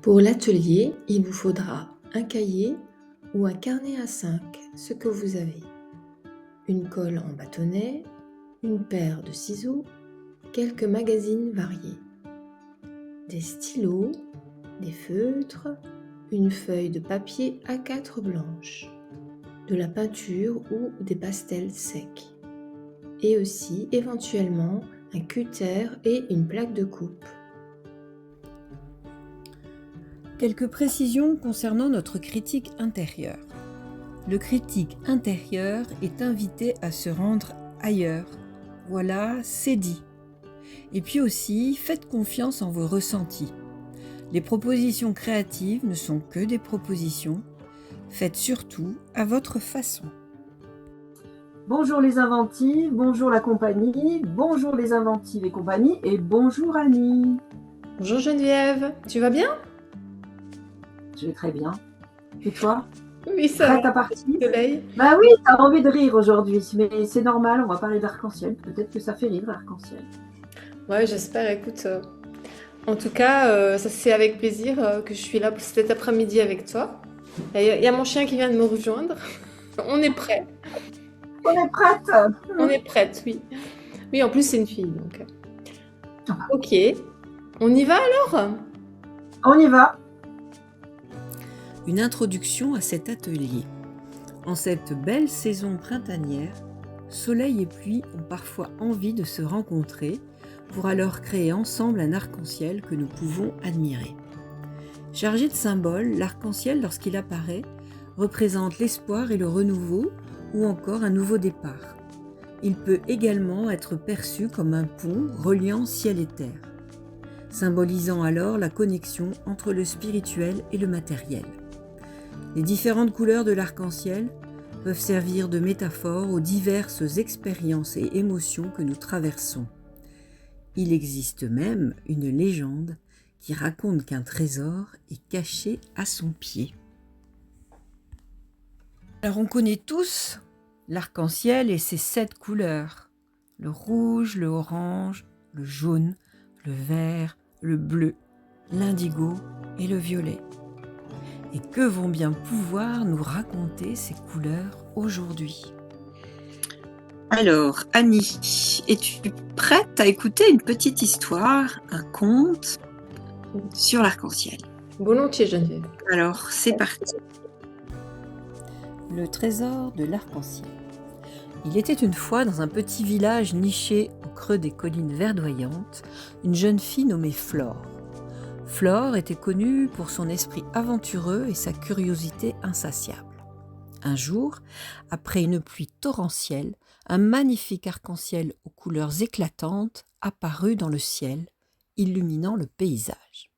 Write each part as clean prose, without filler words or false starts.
Pour l'atelier, il vous faudra un cahier ou un carnet A5, ce que vous avez, une colle en bâtonnet, une paire de ciseaux, quelques magazines variés, des stylos, des feutres, une feuille de papier A4 blanche, de la peinture ou des pastels secs, et aussi éventuellement un cutter et une plaque de coupe. Quelques précisions concernant notre critique intérieure. Le critique intérieur est invité à se rendre ailleurs. Voilà, c'est dit. Et puis aussi, faites confiance en vos ressentis. Les propositions créatives ne sont que des propositions. Faites surtout à votre façon. Bonjour les inventives, bonjour la compagnie, bonjour les inventives et compagnie, et bonjour Annie. Bonjour Geneviève, tu vas bien? Je vais très bien. Et toi? Oui, ça Prête va. à partir? Soleil. Bah oui, t'as envie de rire aujourd'hui, mais c'est normal, on va parler d'arc-en-ciel. Peut-être que ça fait rire l'arc-en-ciel. Ouais, j'espère, écoute. En tout cas, ça c'est avec plaisir que je suis là pour cet après-midi avec toi. Il y a mon chien qui vient de me rejoindre. On est prêt. On est prête? On est prête, oui. Oui, en plus c'est une fille, donc. Ok. On y va alors? On y va. Une introduction à cet atelier. En cette belle saison printanière, soleil et pluie ont parfois envie de se rencontrer pour alors créer ensemble un arc-en-ciel que nous pouvons admirer. Chargé de symboles, l'arc-en-ciel, lorsqu'il apparaît, représente l'espoir et le renouveau ou encore un nouveau départ. Il peut également être perçu comme un pont reliant ciel et terre, symbolisant alors la connexion entre le spirituel et le matériel. Les différentes couleurs de l'arc-en-ciel peuvent servir de métaphore aux diverses expériences et émotions que nous traversons. Il existe même une légende qui raconte qu'un trésor est caché à son pied. Alors on connaît tous l'arc-en-ciel et ses 7 couleurs. Le rouge, le orange, le jaune, le vert, le bleu, l'indigo et le violet. Et que vont bien pouvoir nous raconter ces couleurs aujourd'hui? Alors, Annie, es-tu prête à écouter une petite histoire, un conte sur l'arc-en-ciel? Volontiers, Geneviève. Alors, c'est parti. Le trésor de l'arc-en-ciel. Il était une fois dans un petit village niché au creux des collines verdoyantes, une jeune fille nommée Flore. Flore était connue pour son esprit aventureux et sa curiosité insatiable. Un jour, après une pluie torrentielle, un magnifique arc-en-ciel aux couleurs éclatantes apparut dans le ciel, illuminant le paysage.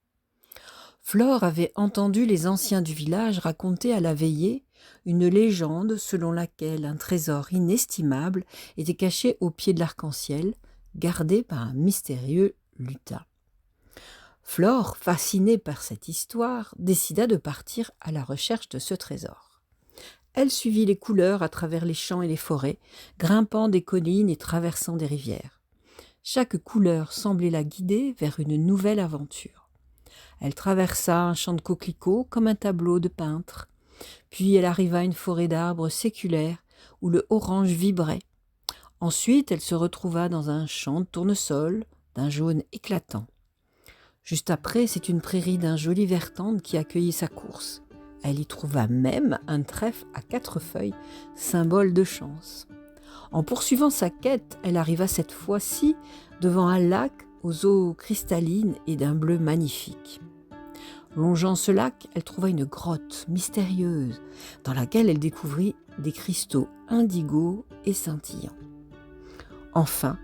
Flore avait entendu les anciens du village raconter à la veillée une légende selon laquelle un trésor inestimable était caché au pied de l'arc-en-ciel, gardé par un mystérieux lutin. Flore, fascinée par cette histoire, décida de partir à la recherche de ce trésor. Elle suivit les couleurs à travers les champs et les forêts, grimpant des collines et traversant des rivières. Chaque couleur semblait la guider vers une nouvelle aventure. Elle traversa un champ de coquelicots comme un tableau de peintre. Puis elle arriva à une forêt d'arbres séculaires où le orange vibrait. Ensuite, elle se retrouva dans un champ de tournesol d'un jaune éclatant. Juste après, c'est une prairie d'un joli vert tendre qui accueillit sa course. Elle y trouva même un trèfle à 4 feuilles, symbole de chance. En poursuivant sa quête, elle arriva cette fois-ci devant un lac aux eaux cristallines et d'un bleu magnifique. Longeant ce lac, elle trouva une grotte mystérieuse dans laquelle elle découvrit des cristaux indigos et scintillants. Enfin,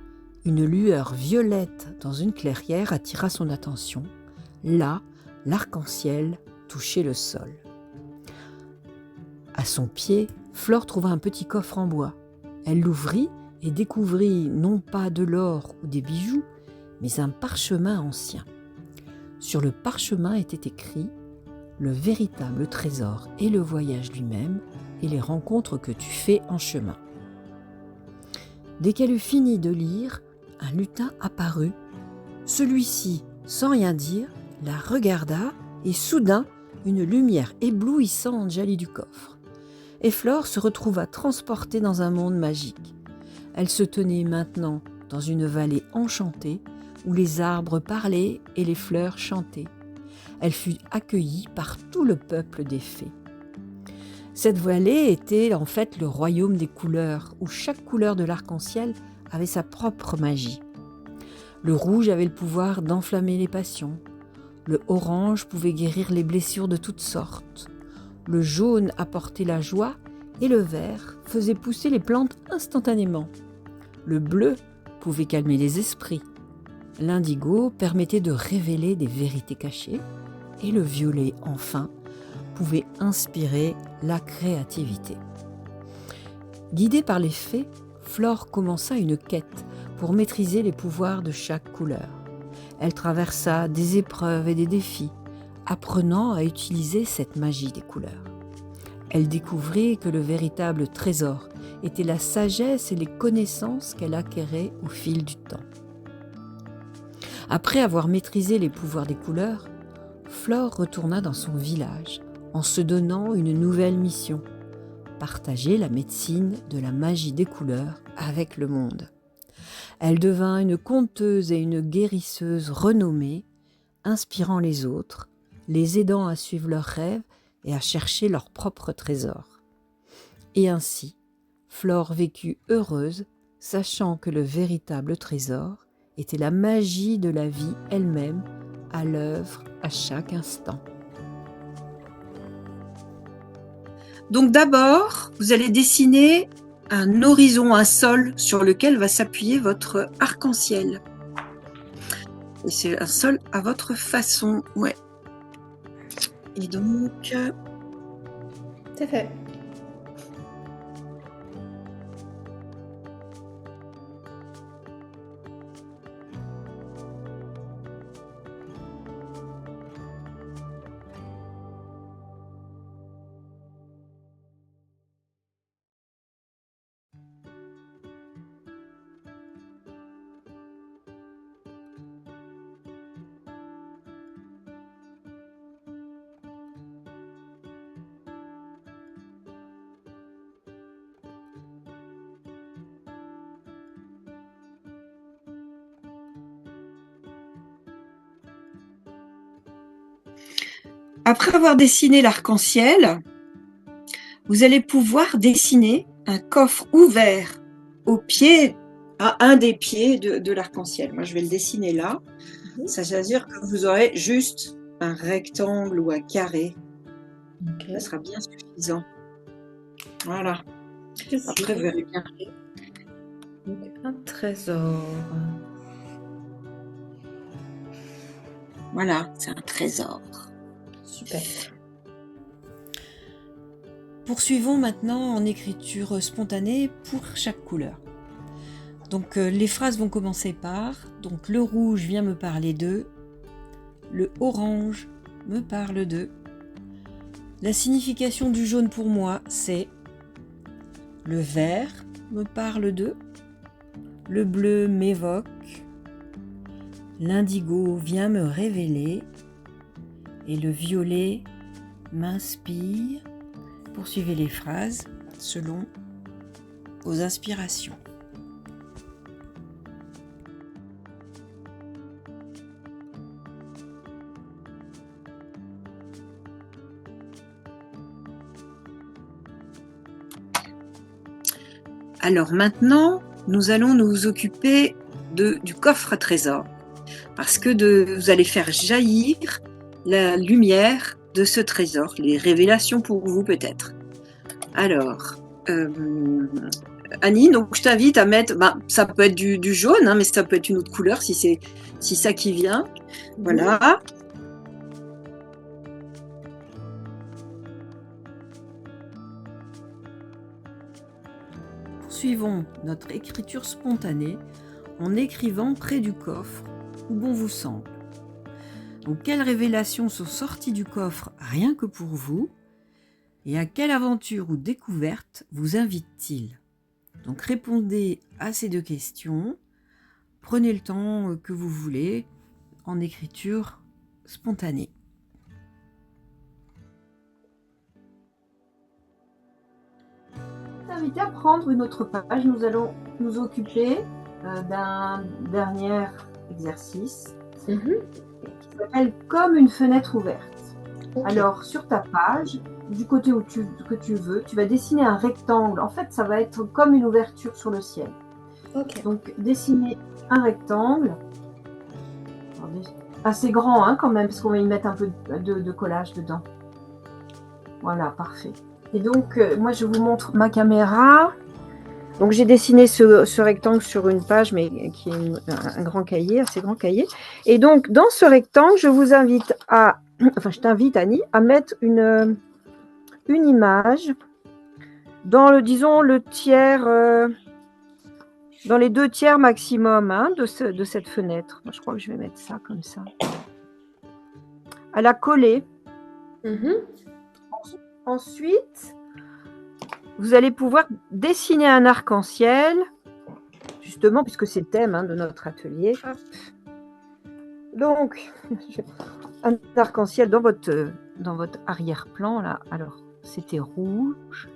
une lueur violette dans une clairière attira son attention. Là, l'arc-en-ciel touchait le sol. À son pied, Flore trouva un petit coffre en bois. Elle l'ouvrit et découvrit non pas de l'or ou des bijoux, mais un parchemin ancien. Sur le parchemin était écrit « Le véritable trésor est le voyage lui-même et les rencontres que tu fais en chemin ». Dès qu'elle eut fini de lire, un lutin apparut. Celui-ci, sans rien dire, la regarda et soudain, une lumière éblouissante jaillit du coffre. Et Flore se retrouva transportée dans un monde magique. Elle se tenait maintenant dans une vallée enchantée où les arbres parlaient et les fleurs chantaient. Elle fut accueillie par tout le peuple des fées. Cette vallée était en fait le royaume des couleurs, où chaque couleur de l'arc-en-ciel avait sa propre magie. Le rouge avait le pouvoir d'enflammer les passions. Le orange pouvait guérir les blessures de toutes sortes. Le jaune apportait la joie et le vert faisait pousser les plantes instantanément. Le bleu pouvait calmer les esprits. L'indigo permettait de révéler des vérités cachées. Et le violet, enfin, pouvait inspirer la créativité. Guidée par les fées, Flore commença une quête pour maîtriser les pouvoirs de chaque couleur. Elle traversa des épreuves et des défis, apprenant à utiliser cette magie des couleurs. Elle découvrit que le véritable trésor était la sagesse et les connaissances qu'elle acquérait au fil du temps. Après avoir maîtrisé les pouvoirs des couleurs, Flore retourna dans son village en se donnant une nouvelle mission, partager la médecine de la magie des couleurs avec le monde. Elle devint une conteuse et une guérisseuse renommée, inspirant les autres, les aidant à suivre leurs rêves et à chercher leur propre trésor. Et ainsi, Flore vécut heureuse, sachant que le véritable trésor était la magie de la vie elle-même, à l'œuvre à chaque instant. Donc d'abord, vous allez dessiner un horizon, un sol sur lequel va s'appuyer votre arc-en-ciel. Et c'est un sol à votre façon, ouais. Et donc... C'est fait. Après avoir dessiné l'arc-en-ciel, vous allez pouvoir dessiner un coffre ouvert au pied, à un des pieds de l'arc-en-ciel. Moi, je vais le dessiner là. Ça veut dire que vous aurez juste un rectangle ou un carré. Ok. Ça sera bien suffisant. Voilà. Après, vous verrez bien. Donc, un trésor. Voilà, c'est un trésor. Super. Poursuivons maintenant en écriture spontanée pour chaque couleur. Donc les phrases vont commencer par donc le rouge vient me parler de, le orange me parle de, la signification du jaune pour moi c'est, le vert me parle de, le bleu m'évoque, l'indigo vient me révéler et le violet m'inspire. Poursuivez les phrases selon vos inspirations. Alors maintenant, nous allons nous occuper du coffre à trésor. Parce que vous allez faire jaillir la lumière de ce trésor, les révélations pour vous peut-être. Alors, Annie, donc je t'invite à mettre, ça peut être du jaune, hein, mais ça peut être une autre couleur si c'est ça qui vient. Voilà. Poursuivons notre écriture spontanée en écrivant près du coffre où bon vous semble. Donc, quelles révélations sont sorties du coffre rien que pour vous et à quelle aventure ou découverte vous invite-t-il? Donc répondez à ces deux questions, prenez le temps que vous voulez en écriture spontanée. inviter à prendre une autre page. Nous allons nous occuper d'un dernier exercice Mhm. qui s'appelle « Comme une fenêtre ouverte ». Ok. Alors, sur ta page, du côté que tu veux, tu vas dessiner un rectangle. En fait, ça va être comme une ouverture sur le ciel. Ok. Donc, dessiner un rectangle, assez grand hein, quand même, parce qu'on va y mettre un peu de collage dedans. Voilà, parfait. Et donc, moi, je vous montre ma caméra. Donc, j'ai dessiné ce rectangle sur une page, mais qui est un grand cahier, assez grand cahier. Et donc, dans ce rectangle, je vous invite à, enfin, je t'invite, Annie, à mettre une image dans le, disons, le tiers, dans les 2 tiers maximum hein, de cette fenêtre. Moi, je crois que je vais mettre ça comme ça. À la coller. Mhm. Ensuite, vous allez pouvoir dessiner un arc-en-ciel, justement, puisque c'est le thème hein, de notre atelier. Hop. Donc, un arc-en-ciel dans votre arrière-plan, là. Alors, c'était rouge.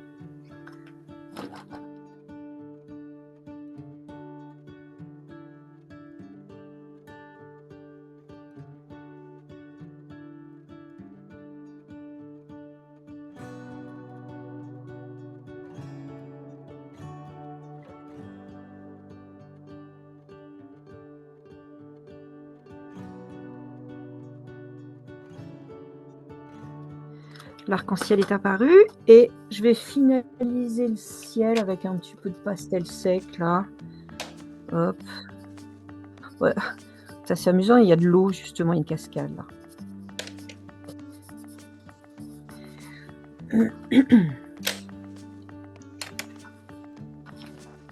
L'arc-en-ciel est apparu et je vais finaliser le ciel avec un petit peu de pastel sec là. Hop. Ouais. Ça c'est amusant, il y a de l'eau justement, une cascade là.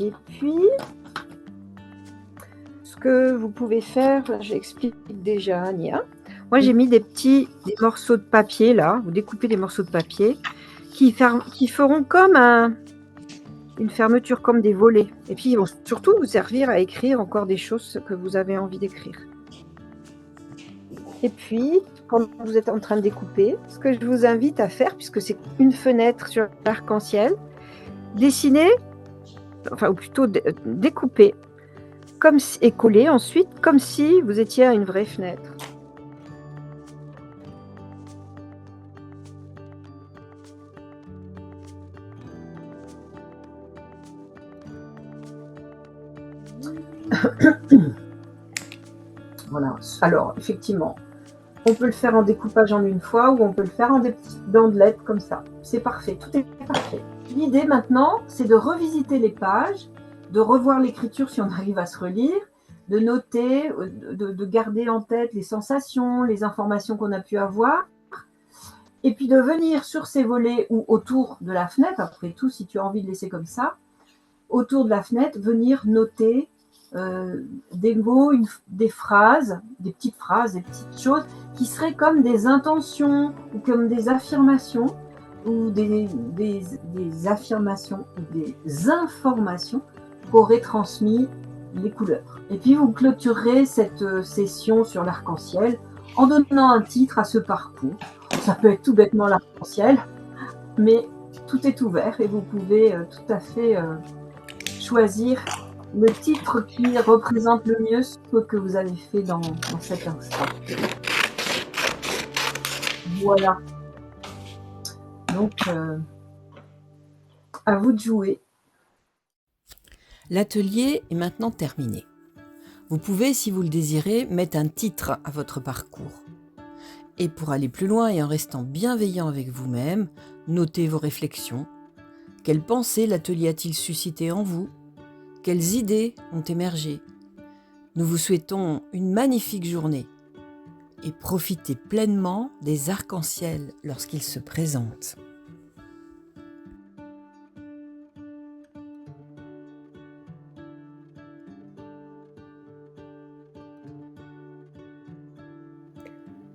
Et puis, ce que vous pouvez faire, j'explique déjà Ania. Moi j'ai mis des morceaux de papier là, vous découpez des morceaux de papier qui feront comme une fermeture, comme des volets. Et puis ils vont surtout vous servir à écrire encore des choses que vous avez envie d'écrire. Et puis, quand vous êtes en train de découper, ce que je vous invite à faire, puisque c'est une fenêtre sur l'arc-en-ciel, dessiner, enfin, ou plutôt découper, et coller ensuite, comme si vous étiez à une vraie fenêtre. Voilà. Alors, effectivement, on peut le faire en découpage en une fois ou on peut le faire en des petites bandelettes comme ça. C'est parfait, tout est parfait. L'idée maintenant, c'est de revisiter les pages, de revoir l'écriture si on arrive à se relire, de noter, de garder en tête les sensations, les informations qu'on a pu avoir, et puis de venir sur ces volets ou autour de la fenêtre, après tout, si tu as envie de laisser comme ça, autour de la fenêtre, venir noter des mots, des phrases, des petites choses qui seraient comme des intentions ou comme des affirmations ou des affirmations ou des informations qu'auraient transmis les couleurs. Et puis vous clôturerez cette session sur l'arc-en-ciel en donnant un titre à ce parcours. Ça peut être tout bêtement l'arc-en-ciel, mais tout est ouvert et vous pouvez tout à fait choisir le titre qui représente le mieux ce que vous avez fait dans cet instant. Voilà. Donc, à vous de jouer. L'atelier est maintenant terminé. Vous pouvez, si vous le désirez, mettre un titre à votre parcours. Et pour aller plus loin et en restant bienveillant avec vous-même, notez vos réflexions. Quelles pensées l'atelier a-t-il suscité en vous ? Quelles idées ont émergé ? Nous vous souhaitons une magnifique journée et profitez pleinement des arcs-en-ciel lorsqu'ils se présentent.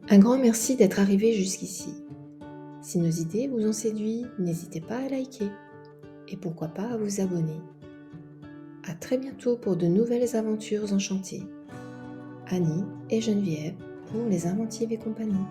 Un grand merci d'être arrivé jusqu'ici. Si nos idées vous ont séduit, n'hésitez pas à liker et pourquoi pas à vous abonner. À très bientôt pour de nouvelles aventures enchantées. Annie et Geneviève pour Les Inventives et compagnie.